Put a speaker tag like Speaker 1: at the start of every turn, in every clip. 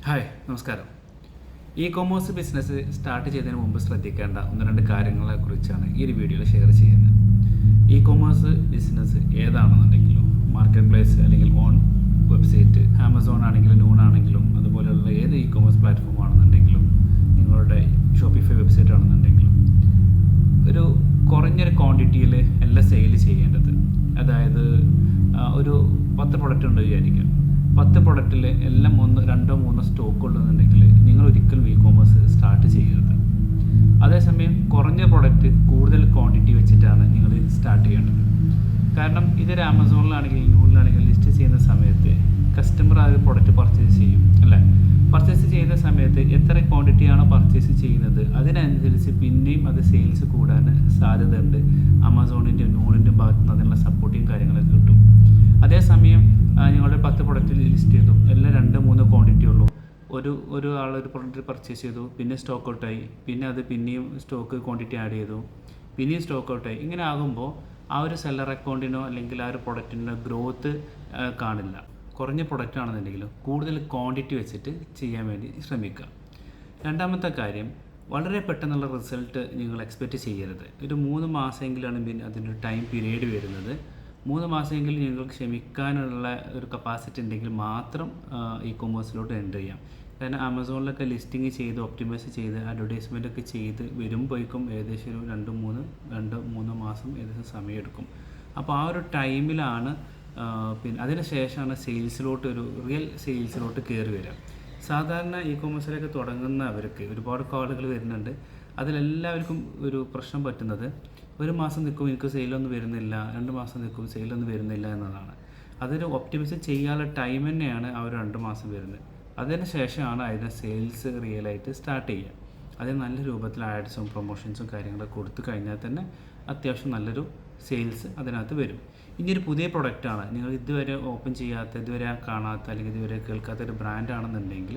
Speaker 1: Hi, നമസ്കാരം. E commerce business start ചെയ്തതിന് മുമ്പ് ശ്രദ്ധിക്കേണ്ട ഒന്ന് രണ്ട് കാര്യങ്ങളെക്കുറിച്ചാണ് ഈ ഒരു വീഡിയോയിൽ ഷെയർ ചെയ്യുന്നത്. ഇ കൊമേഴ്സ് ബിസിനസ് ഏതാണെന്നുണ്ടെങ്കിലും മാർക്കറ്റ് പ്ലേസ് അല്ലെങ്കിൽ ഓൺ വെബ്സൈറ്റ്, ആമസോൺ ആണെങ്കിലും നൂൺ ആണെങ്കിലും അതുപോലെയുള്ള ഏത് ഇ കൊമേഴ്സ് പ്ലാറ്റ്ഫോം ആണെന്നുണ്ടെങ്കിലും നിങ്ങളുടെ ഷോപ്പിഫൈ വെബ്സൈറ്റ് ആണെന്നുണ്ടെങ്കിലും ഒരു കുറഞ്ഞൊരു ക്വാണ്ടിറ്റിയിൽ എല്ലാം സെയിൽ ചെയ്യേണ്ടത്. അതായത് ഒരു 10 പ്രൊഡക്റ്റ് ഉണ്ട് വിചാരിക്കാം. 10 പ്രൊഡക്റ്റിൽ എല്ലാം 1, 2, 3 സ്റ്റോക്ക് ഉള്ളതെന്നുണ്ടെങ്കിൽ നിങ്ങൾ ഒരിക്കലും ഇ കൊമേഴ്സ് സ്റ്റാർട്ട് ചെയ്യരുത്. അതേസമയം കുറഞ്ഞ പ്രൊഡക്റ്റ് കൂടുതൽ ക്വാണ്ടിറ്റി വെച്ചിട്ടാണ് നിങ്ങൾ സ്റ്റാർട്ട് ചെയ്യേണ്ടത്. കാരണം ഇതൊരു ആമസോണിലാണെങ്കിൽ നൂണിലാണെങ്കിൽ ലിസ്റ്റ് ചെയ്യുന്ന സമയത്ത് കസ്റ്റമർ ആ പ്രൊഡക്റ്റ് പർച്ചേസ് ചെയ്യും അല്ലേ. പർച്ചേസ് ചെയ്യുന്ന സമയത്ത് എത്ര ക്വാണ്ടിറ്റിയാണോ പർച്ചേസ് ചെയ്യുന്നത് അതിനനുസരിച്ച് പിന്നെയും അത് സെയിൽസ് കൂടാൻ സാധ്യതയുണ്ട്. ആമസോണിൻ്റെ നൂണിൻ്റെ ഭാഗത്തു നിന്ന് അതിനുള്ള സപ്പോർട്ടിങ് കാര്യങ്ങളൊക്കെ കിട്ടും. അതേസമയം നിങ്ങളുടെ 10 പ്രൊഡക്റ്റ് ലിസ്റ്റ് ചെയ്തു, എല്ലാം 2-3 ക്വാണ്ടിറ്റി ഉള്ളൂ. ഒരു ആളൊരു പ്രൊഡക്റ്റ് പർച്ചേസ് ചെയ്തു, പിന്നെ സ്റ്റോക്ക് ഔട്ടായി, പിന്നെ അത് പിന്നെയും സ്റ്റോക്ക് ക്വാണ്ടിറ്റി ആഡ് ചെയ്തു, പിന്നെയും സ്റ്റോക്ക് ഔട്ടായി. ഇങ്ങനെ ആകുമ്പോൾ ആ ഒരു സെല്ലർ അക്കൗണ്ടിനോ അല്ലെങ്കിൽ ആ ഒരു പ്രൊഡക്റ്റിൻ്റെ ഗ്രോത്ത് കാണില്ല. കുറഞ്ഞ പ്രൊഡക്റ്റ് ആണെന്നുണ്ടെങ്കിലും കൂടുതൽ ക്വാണ്ടിറ്റി വെച്ചിട്ട് ചെയ്യാൻ വേണ്ടി ശ്രമിക്കുക. രണ്ടാമത്തെ കാര്യം, വളരെ പെട്ടെന്നുള്ള റിസൾട്ട് നിങ്ങൾ എക്സ്പെക്റ്റ് ചെയ്യരുത്. ഒരു 3 മാസമെങ്കിലാണ് പിന്നെ അതിൻ്റെ ടൈം പീരീഡ് വരുന്നത്. 3 മാസമെങ്കിലും നിങ്ങൾക്ക് ക്ഷമിക്കാനുള്ള ഒരു കപ്പാസിറ്റി ഉണ്ടെങ്കിൽ മാത്രം ഇ കൊമേഴ്സിലോട്ട് എൻ്റർ ചെയ്യാം. കാരണം ആമസോണിലൊക്കെ ലിസ്റ്റിംഗ് ചെയ്ത് ഒപ്റ്റിമൈസ് ചെയ്ത് അഡ്വർടൈസ്മെൻ്റ് ഒക്കെ ചെയ്ത് വരുമ്പോഴേക്കും ഏകദേശം ഒരു 2-3 മാസം ഏകദേശം സമയമെടുക്കും. അപ്പോൾ ആ ഒരു ടൈമിലാണ് പിന്നെ അതിന് ശേഷമാണ് സെയിൽസിലോട്ട് ഒരു റിയൽ സെയിൽസിലോട്ട് കയറി വരിക. സാധാരണ ഇ കൊമേഴ്സിലൊക്കെ തുടങ്ങുന്നവർക്ക് ഒരുപാട് കോളുകൾ വരുന്നുണ്ട്. അതിലെല്ലാവർക്കും ഒരു പ്രശ്നം പറ്റുന്നത് 1 മാസം നിൽക്കും എനിക്ക് സെയിലൊന്നും വരുന്നില്ല, 2 മാസം നിൽക്കും സെയിലൊന്നും വരുന്നില്ല എന്നതാണ്. അതൊരു ഒപ്റ്റിമൈസ് ചെയ്യാനുള്ള ടൈം തന്നെയാണ് ആ ഒരു 2 മാസം വരുന്നത്. അതിന് ശേഷമാണ് അതിൻ്റെ സെയിൽസ് റിയലായിട്ട് സ്റ്റാർട്ട് ചെയ്യുക. അതിന് നല്ല രൂപത്തിൽ ആഡ്സും പ്രൊമോഷൻസും കാര്യങ്ങളൊക്കെ കൊടുത്തു കഴിഞ്ഞാൽ തന്നെ അത്യാവശ്യം നല്ലൊരു സെയിൽസ് അതിനകത്ത് വരും. ഇനിയൊരു പുതിയ പ്രൊഡക്റ്റാണ്, നിങ്ങൾ ഇതുവരെ ഓപ്പൺ ചെയ്യാത്ത, ഇതുവരെ കാണാത്ത അല്ലെങ്കിൽ ഇതുവരെ കേൾക്കാത്ത ഒരു ബ്രാൻഡാണെന്നുണ്ടെങ്കിൽ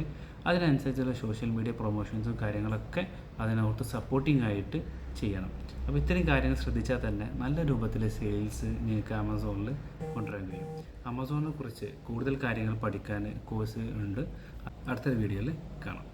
Speaker 1: അതിനനുസരിച്ചുള്ള സോഷ്യൽ മീഡിയ പ്രൊമോഷൻസും കാര്യങ്ങളൊക്കെ അതിനകത്ത് സപ്പോർട്ടിംഗ് ആയിട്ട് ചെയ്യണം. അപ്പോൾ ഇത്രയും കാര്യങ്ങൾ ശ്രദ്ധിച്ചാൽ തന്നെ നല്ല രൂപത്തിൽ സെയിൽസ് നിങ്ങൾക്ക് ആമസോണിൽ കൊണ്ടുവരാൻ കഴിയും. ആമസോണിനെ കുറിച്ച് കൂടുതൽ കാര്യങ്ങൾ പഠിക്കാൻ കോഴ്സ് ഉണ്ട്. അടുത്തൊരു വീഡിയോയിൽ കാണാം.